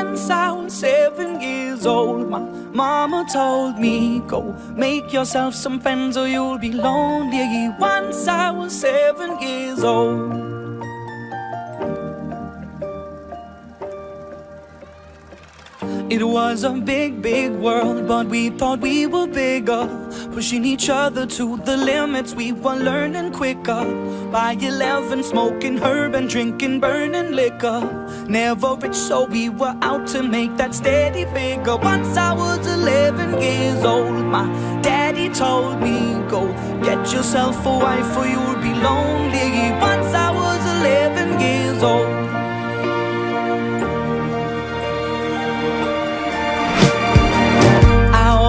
Once I was 7 years old, my mama told me, go make yourself some friends or you'll be lonely. Once I was 7 years old. It was a big, big world, but we thought we were bigger, pushing each other to the limits. We were learning quicker. By 11, smoking herb and drinking burning liquor. Never rich, so we were out to make that steady figure. Once I was 11 years old, my daddy told me, go get yourself a wife or you'll be lonely. Once I was 11 years old.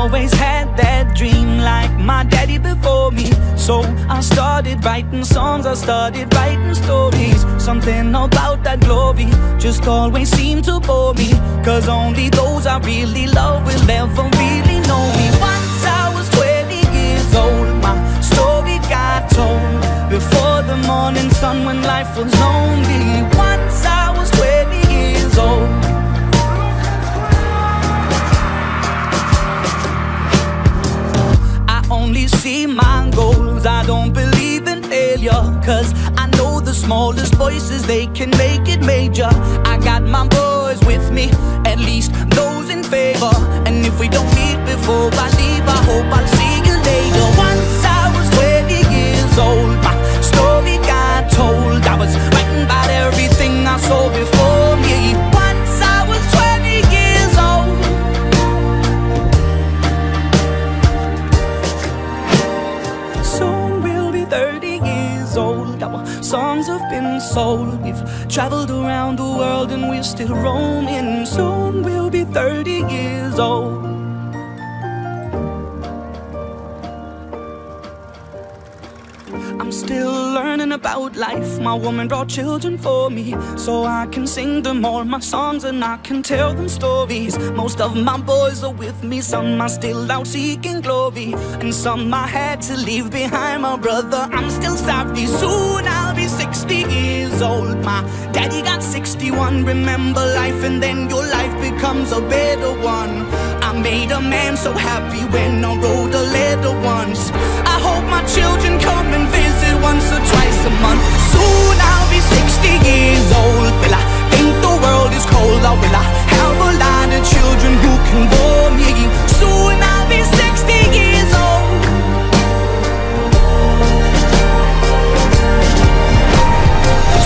Always had that dream like my daddy before me. So I started writing songs, I started writing stories. Something about that glory just always seemed to bore me, cause only those I really love will ever really know me. Once I was 20 years old, my story got told before the morning sun when life was lonely. Once I was 20 years old. Only see my goals, I don't believe in failure, cause I know the smallest voices, they can make it major. I got my boys with me, at least those in favor. And if we don't meet before I leave, I hope I'll see you later. Once I was 20 years old, my story got told. I was writing about everything I saw before me. Once I was 20 years old. Soon we'll be 30 years old. Our songs have been sold. We've traveled around the world and we're still roaming. Soon we'll be 30 years old. I'm still learning about life. My woman brought children for me, so I can sing them all my songs and I can tell them stories. Most of my boys are with me, some are still out seeking glory, and some I had to leave behind. My brother, I'm still sorry. Soon I'll be 60 years old. My daddy got 61. Remember life and then your life becomes a better one. I made a man so happy when I wrote a letter once. I hope my children come and visit once or twice a month. Soon I'll be 60 years old. Will I think the world is cold, or will I have a lot of children who can bore me? Soon I'll be 60 years old.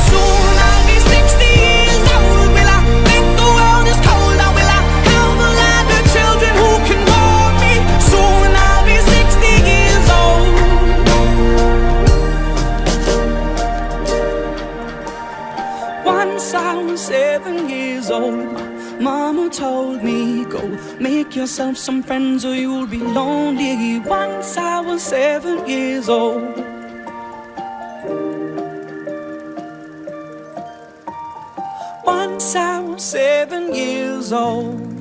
Soon I'll be 60 years old. Will I think the world is cold, or will I have a lot of children who can bore me? Soon I'll be 60 years old. Once I was 7 years old, mama told me, go make yourself some friends or you'll be lonely. Once I was 7 years old. Once I was 7 years old.